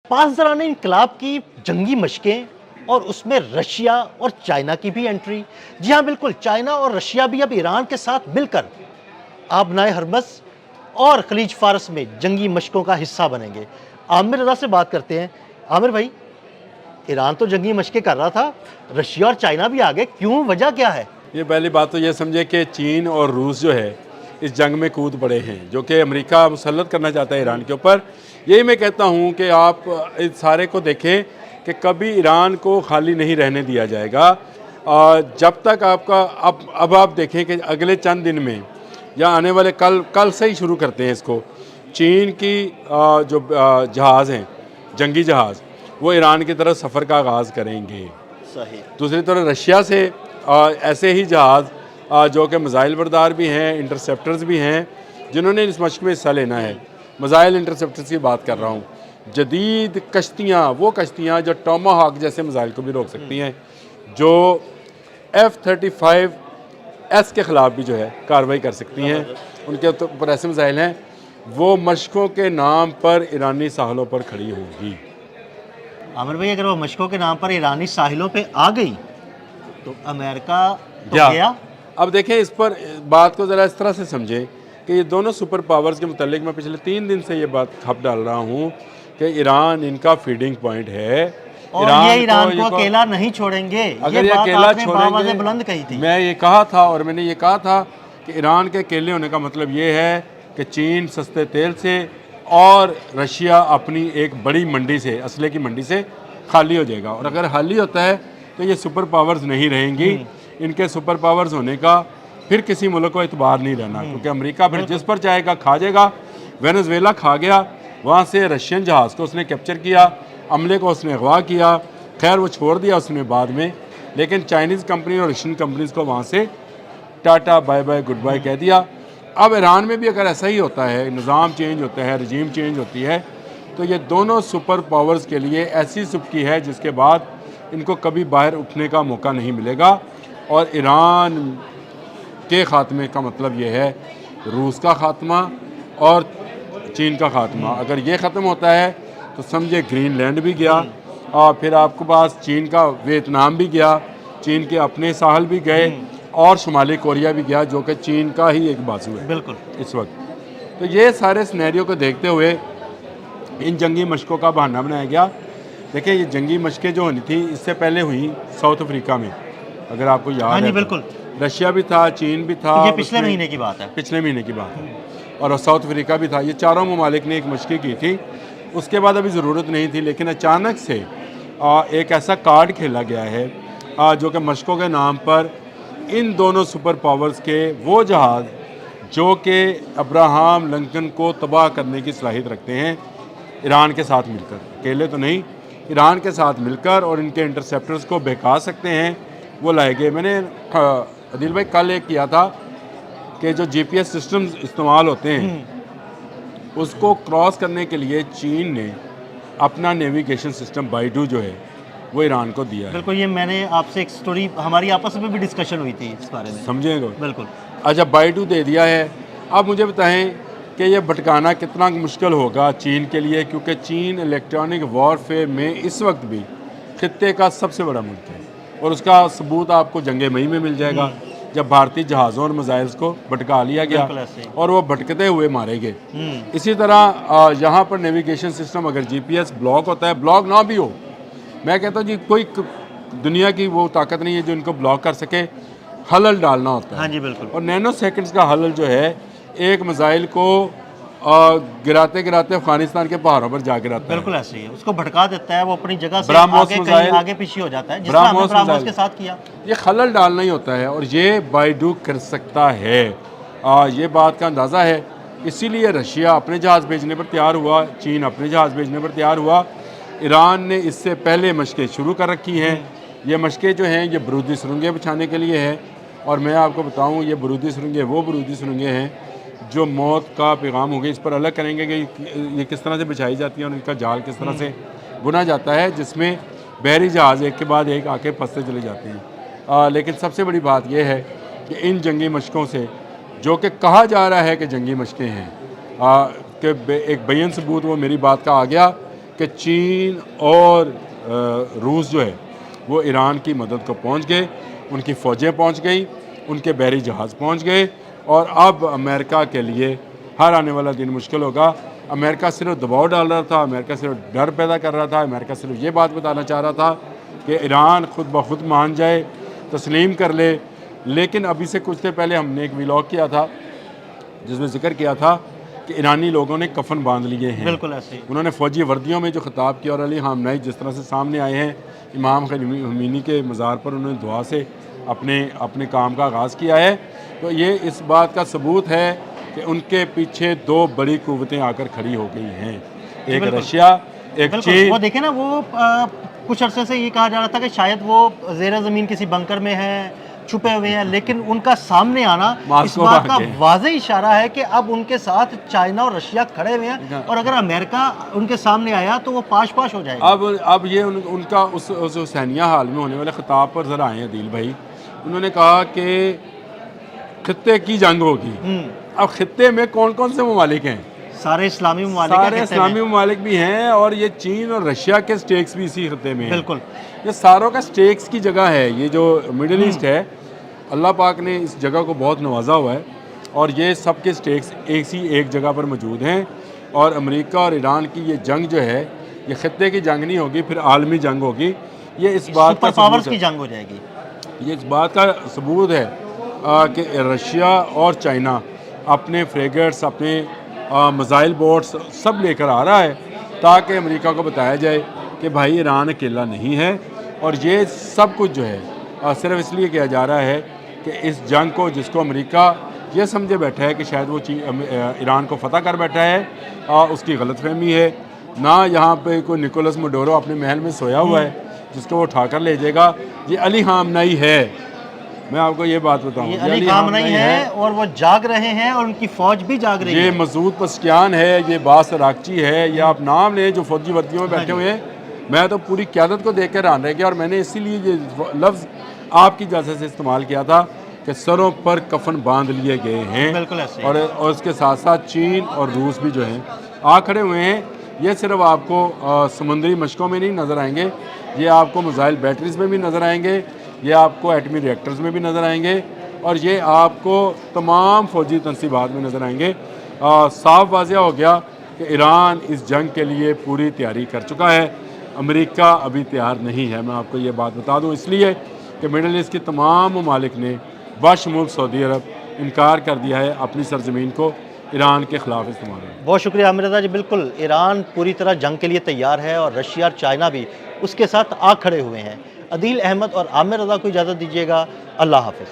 पाँच इनकलाब की जंगी मशकें और उसमें रशिया और चाइना की भी एंट्री। जी हाँ, बिल्कुल, चाइना और रशिया भी अब ईरान के साथ मिलकर आबनाए हरमस और खलीज फारस में जंगी मशकों का हिस्सा बनेंगे। आमिर रज़ा से बात करते हैं। आमिर भाई, ईरान तो जंगी मशकें कर रहा था, रशिया और चाइना भी आ गए, क्यों, वजह क्या है? ये पहली बात तो ये समझे कि चीन और रूस जो है इस जंग में कूद पड़े हैं, जो कि अमेरिका मुसल्लत करना चाहता है ईरान के ऊपर। यही मैं कहता हूँ कि आप इस सारे को देखें कि कभी ईरान को खाली नहीं रहने दिया जाएगा। जब तक आपका अब आप देखें कि अगले चंद दिन में या आने वाले कल से ही शुरू करते हैं इसको, चीन की जो जहाज़ हैं, जंगी जहाज़, वो ईरान की तरफ सफ़र का आगाज़ करेंगे। सही। दूसरी तरफ रशिया से ऐसे ही जहाज़ जो कि मिज़ाइल बरदार भी हैं, इंटरसेप्टर्स भी हैं, जिन्होंने इस मशक़ में हिस्सा लेना है। मिज़ाइल इंटरसेप्टर्स की बात कर रहा हूँ। जदीद कश्तियाँ, वो कश्तियाँ जो टोमाहॉक जैसे मिज़ाइल को भी रोक सकती हैं, जो F-35S के ख़िलाफ़ भी जो है कार्रवाई कर सकती हैं। उनके ऊपर ऐसे मिज़ाइल हैं, वो मशक़ों के नाम पर ईरानी साहलों पर खड़ी होंगी। आमिर भाई, अगर वो मशकों के नाम पर ईरानी साहिलों पे आ गई तो अमेरिका तो क्या गया। अब देखें, इस पर बात को ज़रा इस तरह से समझें कि ये दोनों सुपर पावर्स के मुतालिक मैं पिछले 3 दिन से ये बात खप डाल रहा हूँ कि ईरान इनका फीडिंग पॉइंट है। और ये ईरान को अकेला नहीं छोड़ेंगे। अगर ये बात अकेला आपने बावाज़ छोड़ेंगे, बुलंद कही थी। मैं ये कहा था, और मैंने ये कहा था कि ईरान के अकेले होने का मतलब ये है कि चीन सस्ते तेल से और रशिया अपनी एक बड़ी मंडी से, असले की मंडी से खाली हो जाएगा। और अगर खाली होता है तो ये सुपर पावर्स नहीं रहेंगी। इनके सुपर पावर्स होने का फिर किसी मुल्क को इतबार नहीं रहना, क्योंकि अमेरिका फिर जिस पर चाहेगा खा जाएगा। वेनेजुएला खा गया, वहाँ से रशियन जहाज़ को उसने कैप्चर किया, अमले को उसने अगवा किया, खैर वो छोड़ दिया उसने बाद में, लेकिन चाइनीज़ कंपनी और रशियन कंपनीज़ को वहाँ से tata bye bye goodbye कह दिया। अब ईरान में भी अगर ऐसा ही होता है, निज़ाम चेंज होता है, रजीम चेंज होती है, तो ये दोनों सुपर पावर्स के लिए ऐसी सुबकी है जिसके बाद इनको कभी बाहर उठने का मौका नहीं मिलेगा। और ईरान के ख़ात्मे का मतलब ये है रूस का ख़ात्मा और चीन का ख़ात्मा। अगर ये ख़त्म होता है तो समझे ग्रीनलैंड भी गया, और फिर आपके पास चीन का वियतनाम भी गया, चीन के अपने साहल भी गए, और शुमाली कोरिया भी गया, जो कि चीन का ही एक बाजू है बिल्कुल इस वक्त। तो ये सारे सिनेरियो को देखते हुए इन जंगी मशकों का बहाना बनाया गया। देखिए, ये जंगी मशकें जो होनी थी इससे पहले हुई साउथ अफ्रीका में, अगर आपको याद हाँ जी, है। बिल्कुल। रशिया भी था, चीन भी था, ये पिछले महीने की बात है। पिछले महीने की बात है, और साउथ अफ्रीका भी था। ये चारों ममालिक ने एक मशक़ी की थी। उसके बाद अभी ज़रूरत नहीं थी, लेकिन अचानक से एक ऐसा कार्ड खेला गया है जो कि मशकों के नाम पर इन दोनों सुपर पावर्स के वो जहाज़ जो कि अब्राहम लिंकन को तबाह करने की सलाहियत रखते हैं, ईरान के साथ मिलकर, अकेले तो नहीं, ईरान के साथ मिलकर, और इनके इंटरसेप्टर्स को बहका सकते हैं, वो लाए गए। मैंने अदिल भाई कल एक किया था कि जो जीपीएस सिस्टम्स इस्तेमाल होते हैं उसको क्रॉस करने के लिए चीन ने अपना नेविगेशन सिस्टम बाइडू जो है वो ईरान को दिया है। बिल्कुल, ये मैंने आपसे एक स्टोरी, हमारी आपस में भी डिस्कशन हुई थी इस बारे में, समझेंगे। बिल्कुल। अच्छा, बाइडू दे दिया है। अब मुझे बताएं कि ये भटकाना कितना मुश्किल होगा चीन के लिए, क्योंकि चीन इलेक्ट्रॉनिक वॉरफेयर में इस वक्त भी खित्ते का सबसे बड़ा मुल्क है, और उसका सबूत आपको जंगे मई में मिल जाएगा, जब भारतीय जहाज़ों और मिसाइल्स को भटका लिया गया और वो भटकते हुए मारे गए। इसी तरह यहाँ पर नेविगेशन सिस्टम, अगर जीपीएस ब्लॉक होता है, ब्लॉक ना भी हो, मैं कहता हूँ जी कोई दुनिया की वो ताकत नहीं है जो इनको ब्लॉक कर सके, हलल डालना होता है। हाँ जी, बिल्कुल। और नैनो सेकंड्स का हलल जो है, एक मिसाइल को गिराते गिराते अफगानिस्तान के पहाड़ों पर जा गिराता है। बिल्कुल ऐसे ही है, उसको भटका देता है, वो अपनी जगह से ब्रह्मोस आगे मिसाइल, आगे पीछे हो जाता है, जिस तरह हमने ब्रह्मोस के साथ किया। ये खलल डालना ही होता है, और ये बाइडू कर सकता है। ये बात का अंदाज़ा है, इसीलिए रशिया अपने जहाज़ भेजने पर तैयार हुआ, चीन अपने जहाज़ भेजने पर तैयार हुआ। ईरान ने इससे पहले मशक़ें शुरू कर रखी हैं। ये मशक़ें जो हैं ये बरूदी सुरंगें बिछाने के लिए है, और मैं आपको बताऊँ, ये बरूदी सुरंगें वो बरूदी सुरंगें हैं जो मौत का पैगाम हो गई। इस पर अलग करेंगे कि ये किस तरह से बिछाई जाती है और इनका जाल किस तरह से बुना जाता है, जिसमें बहरी जहाज़ एक के बाद एक आके फंसते चले जाते हैं। लेकिन सबसे बड़ी बात यह है कि इन जंगी मशकों से, जो कि कहा जा रहा है कि जंगी मशकें हैं, कि एक बेयन सबूत वो मेरी बात का आ गया कि चीन और रूस जो है वो ईरान की मदद को पहुंच गए, उनकी फ़ौजें पहुंच गई, उनके बहरी जहाज़ पहुंच गए और अब अमेरिका के लिए हर आने वाला दिन मुश्किल होगा। अमेरिका सिर्फ दबाव डाल रहा था, अमेरिका सिर्फ डर पैदा कर रहा था, अमेरिका सिर्फ ये बात बताना चाह रहा था कि ईरान खुद ब खुद मान जाए, तस्लीम कर ले। लेकिन अभी से कुछ देर पहले हमने एक व्लॉग किया था जिसमें जिक्र किया था कि ईरानी लोगों ने कफन बांध लिए हैं। बिल्कुल ऐसे ही। उन्होंने फ़ौजी वर्दियों में जो खिताब किया और अली ख़ामनेई जिस तरह से सामने आए हैं, इमाम ख़मीनी के मज़ार पर उन्होंने दुआ से अपने काम का आगाज़ किया है, तो ये इस बात का सबूत है कि उनके पीछे दो बड़ी कुव्वतें आकर खड़ी हो गई हैं, एक रशिया, एक चीन। वो देखे ना, वो कुछ अरसे से ये कहा जा रहा था कि शायद वो ज़ेर ज़मीन किसी बंकर में हैं, छुपे हुए हैं, लेकिन उनका सामने आना इस बात का वाज़ेह इशारा है कि अब उनके साथ चाइना और रशिया खड़े हुए हैं, और अगर अमेरिका उनके सामने आया तो वो पाश पाश हो जाएगा। अब ये उनका उस हुसैनिया हाल में होने वाले खिताब पर ज़रा आए अदील भाई। उन्होंने कहा कि खित्ते की जंग होगी। अब खित्ते में कौन कौन से ममालिक हैं? सारे इस्लामी ममालिक भी हैं, और ये चीन और रशिया के स्टेक्स भी इसी खित्ते में हैं। बिल्कुल, ये सारों का स्टेक्स की जगह है। ये जो मिडिल ईस्ट है, अल्लाह पाक ने इस जगह को बहुत नवाजा हुआ है, और ये सब के स्टेक्स एक जगह पर मौजूद हैं। और अमेरिका और ईरान की ये जंग जो है, ये खित्ते की जंग नहीं होगी, फिर आलमी जंग होगी। ये इस बात का पावर्स की जंग हो जाएगी। ये इस बात का सबूत है कि रशिया और चाइना अपने फ्रेगेट्स, अपने मिसाइल बोट्स सब लेकर आ रहा है, ताकि अमेरिका को बताया जाए कि भाई ईरान अकेला नहीं है। और ये सब कुछ जो है सिर्फ इसलिए किया जा रहा है कि इस जंग को, जिसको अमेरिका ये समझे बैठा है कि शायद वो ईरान को फतह कर बैठा है, उसकी गलतफहमी है। ना यहाँ पे कोई निकोलस मडोरो अपने महल में सोया हुआ है जिसको वो उठाकर ले जाएगा। ये अली ख़ामनेई है, मैं आपको ये बात बताऊँ, ये अली ख़ामनेई है, और वो जाग रहे हैं, और उनकी फ़ौज भी जाग रही है। ये मसूद पस्कियान है, ये बास राकची है, ये आप नाम लें जो फौजी वर्दियों में बैठे हुए हैं। मैं तो पूरी क़यादत को देख कर हैरान रह गया, और मैंने इसीलिए ये लफ्ज़ आपकी इजाज़त से इस्तेमाल किया था कि सरों पर कफन बांध लिए गए हैं। बिल्कुल ऐसे। और उसके साथ साथ चीन और रूस भी जो हैं आ खड़े हुए हैं। ये सिर्फ आपको समुद्री मशकों में नहीं नज़र आएंगे, ये आपको मिसाइल बैटरीज में भी नज़र आएंगे, ये आपको एटमी रिएक्टर्स में भी नज़र आएंगे, और ये आपको तमाम फ़ौजी तनसीबात में नज़र आएंगे। साफ वाज़ेह हो गया कि ईरान इस जंग के लिए पूरी तैयारी कर चुका है, अमेरिका अभी तैयार नहीं है। मैं आपको ये बात बता दूँ इसलिए कि मिडल ईस्ट की तमाम ममालिक ने बशमुल सऊदी अरब इनकार कर दिया है अपनी सरजमीन को ईरान के ख़िलाफ़ इस्तेमाल। बहुत शुक्रिया आमिर रज़ा जी। बिल्कुल, ईरान पूरी तरह जंग के लिए तैयार है, और रशिया और चाइना भी उसके साथ आ खड़े हुए हैं। अदील अहमद और आमिर रज़ा को इजाज़त दीजिएगा। अल्लाह हाफ़िज़।